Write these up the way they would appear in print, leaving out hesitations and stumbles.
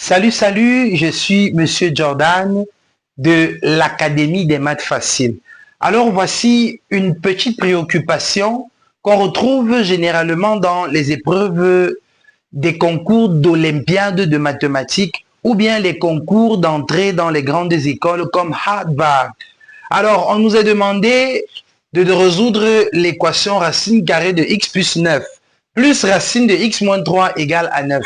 Salut, je suis Monsieur Jordan de l'Académie des maths faciles. Alors voici une petite préoccupation qu'on retrouve généralement dans les épreuves des concours d'Olympiade de mathématiques ou bien les concours d'entrée dans les grandes écoles comme Harvard. Alors, on nous a demandé de résoudre l'équation racine carrée de x plus 9 plus racine de x moins 3 égale à 9.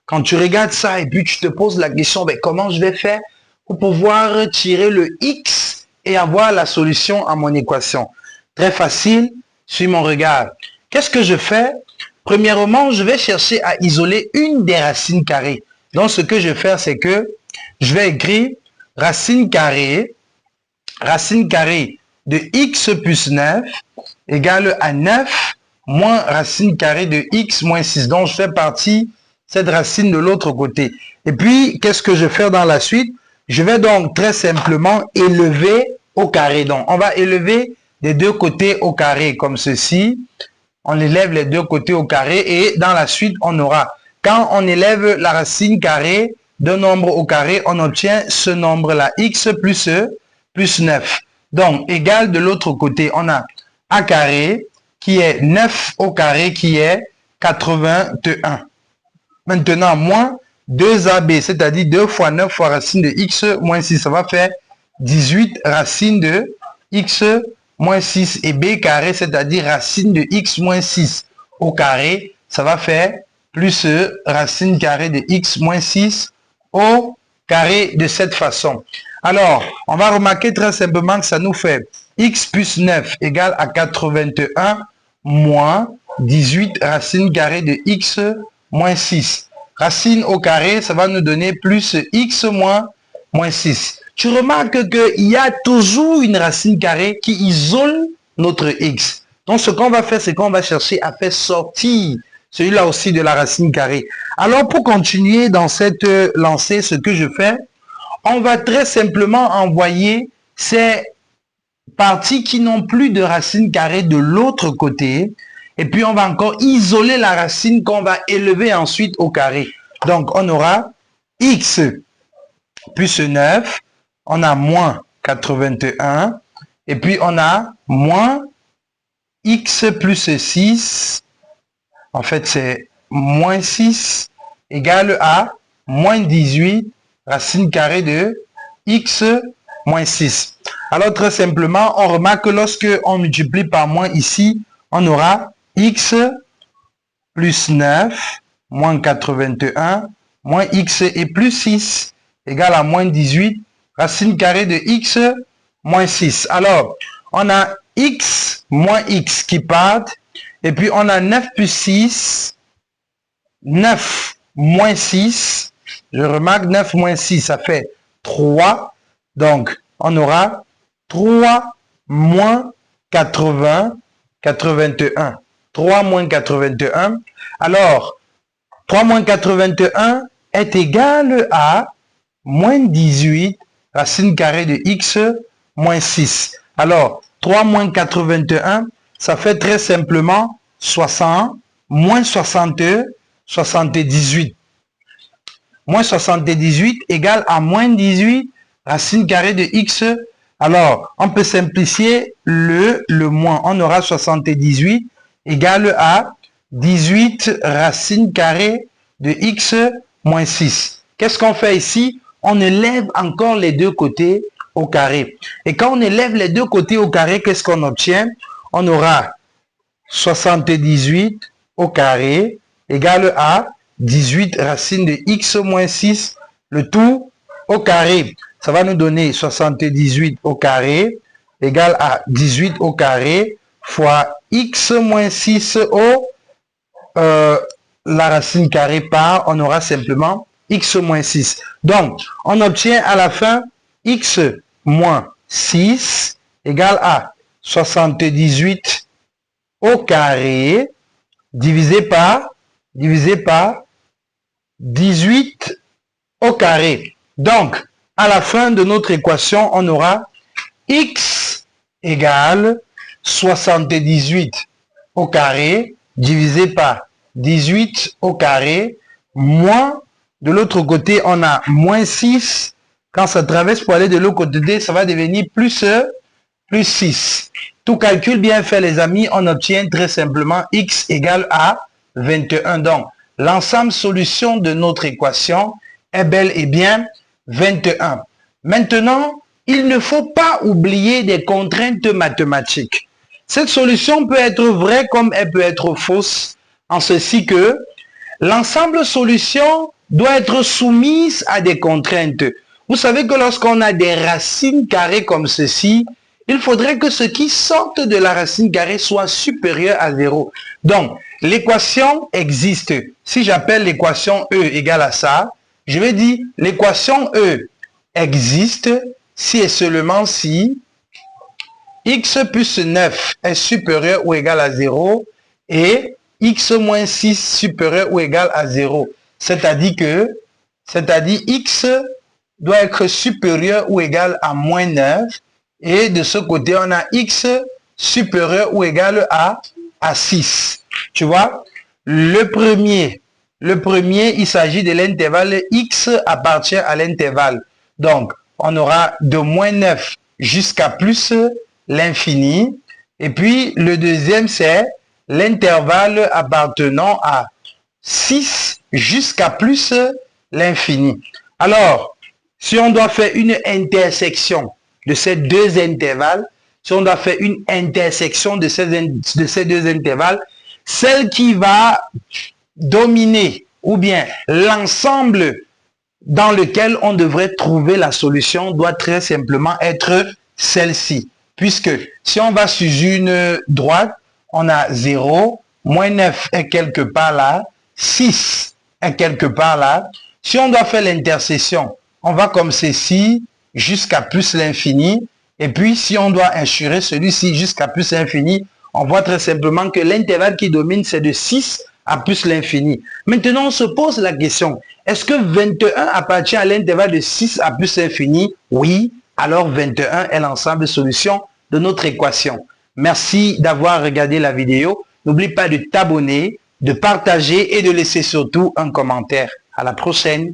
Quand tu regardes ça et puis tu te poses la question, ben, comment je vais faire pour pouvoir tirer le x et avoir la solution à mon équation? Très facile, suis mon regard. Qu'est-ce que je fais? Premièrement, je vais chercher à isoler une des racines carrées. Donc, ce que je vais faire, c'est que je vais écrire racine carrée de x plus 9 égale à 9 moins racine carrée de x moins 6. Donc, je fais partie cette racine de l'autre côté. Et puis, qu'est-ce que je vais faire dans la suite? Je vais donc très simplement élever au carré. Donc, on va élever des deux côtés au carré comme ceci. On élève les deux côtés au carré et dans la suite, on aura, quand on élève la racine carrée d'un nombre au carré, on obtient ce nombre-là, x plus 9. Donc, égal de l'autre côté, on a a carré qui est 9 au carré qui est 81. Maintenant, moins 2ab, c'est-à-dire 2 fois 9 fois racine de x moins 6. Ça va faire 18 racine de x moins 6. Et b carré, c'est-à-dire racine de x moins 6 au carré. Ça va faire plus racine carrée de x moins 6 au carré de cette façon. Alors, on va remarquer très simplement que ça nous fait x plus 9 égale à 81 moins 18 racine carrée de x moins 6. Racine au carré, ça va nous donner plus x moins 6. Tu remarques qu'il y a toujours une racine carrée qui isole notre x. Donc, ce qu'on va faire, c'est qu'on va chercher à faire sortir celui-là aussi de la racine carrée. Alors, pour continuer dans cette lancée, ce que je fais, on va très simplement envoyer ces parties qui n'ont plus de racine carrée de l'autre côté. Et puis, on va encore isoler la racine qu'on va élever ensuite au carré. Donc, on aura x plus 9, on a moins 81, et puis on a moins x plus 6, en fait c'est moins 6, égale à moins 18, racine carrée de x moins 6. Alors, très simplement, on remarque que lorsque on multiplie par moins ici, on aura x plus 9 moins 81 moins x et plus 6 égale à moins 18 racine carrée de x moins 6. Alors, on a x moins x qui partent et puis on a 9 plus 6, 9 moins 6. Je remarque 9 moins 6, ça fait 3. Donc, on aura 3 moins 81. 3 moins 81. Alors, 3 moins 81 est égal à moins 18 racine carrée de x moins 6. Alors, 3 moins 81, ça fait très simplement 60 moins 78. Moins 78 égale à moins 18 racine carrée de x. Alors, on peut simplifier le moins. On aura 78 égale à 18 racine carrée de x moins 6. Qu'est-ce qu'on fait ici? On élève encore les deux côtés au carré. Et quand on élève les deux côtés au carré, qu'est-ce qu'on obtient? On aura 78 au carré égale à 18 racine de x moins 6, le tout au carré. Ça va nous donner 78 au carré égale à 18 au carré fois x moins 6 au la racine carrée par, on aura simplement x moins 6. Donc, on obtient à la fin x moins 6 égale à 78 au carré divisé par 18 au carré. Donc, à la fin de notre équation, on aura x égale 78 au carré divisé par 18 au carré moins De l'autre côté, on a moins 6. Quand ça traverse pour aller de l'autre côté, ça va devenir plus 6. Tout calcul bien fait, les amis, on obtient très simplement x égale à 21. Donc, l'ensemble solution de notre équation est bel et bien 21. Maintenant, il ne faut pas oublier des contraintes mathématiques. Cette solution peut être vraie comme elle peut être fausse, en ceci que l'ensemble solution doit être soumise à des contraintes. Vous savez que lorsqu'on a des racines carrées comme ceci, il faudrait que ce qui sorte de la racine carrée soit supérieur à 0. Donc, l'équation existe. Si j'appelle l'équation E égale à ça, je vais dire l'équation E existe si et seulement si x plus 9 est supérieur ou égal à 0 et x moins 6 supérieur ou égal à 0. C'est-à-dire x doit être supérieur ou égal à moins 9 et de ce côté, on a x supérieur ou égal à 6. Tu vois, le premier, il s'agit de l'intervalle x appartient à l'intervalle. Donc, on aura de moins 9 jusqu'à plus l'infini. Et puis, le deuxième, c'est l'intervalle appartenant à 6 jusqu'à plus l'infini. Alors, si on doit faire une intersection de ces deux intervalles, si on doit faire une intersection de ces deux intervalles, celle qui va dominer, ou bien l'ensemble dans lequel on devrait trouver la solution doit très simplement être celle-ci. Puisque si on va sur une droite, on a 0, moins 9 est quelque part là, 6 est quelque part là. Si on doit faire l'intersection, on va comme ceci jusqu'à plus l'infini. Et puis, si on doit insurer celui-ci jusqu'à plus l'infini, on voit très simplement que l'intervalle qui domine, c'est de 6 à plus l'infini. Maintenant, on se pose la question, est-ce que 21 appartient à l'intervalle de 6 à plus l'infini? Oui, alors 21 est l'ensemble de solutions de notre équation. Merci d'avoir regardé la vidéo. N'oublie pas de t'abonner, de partager et de laisser surtout un commentaire. À la prochaine.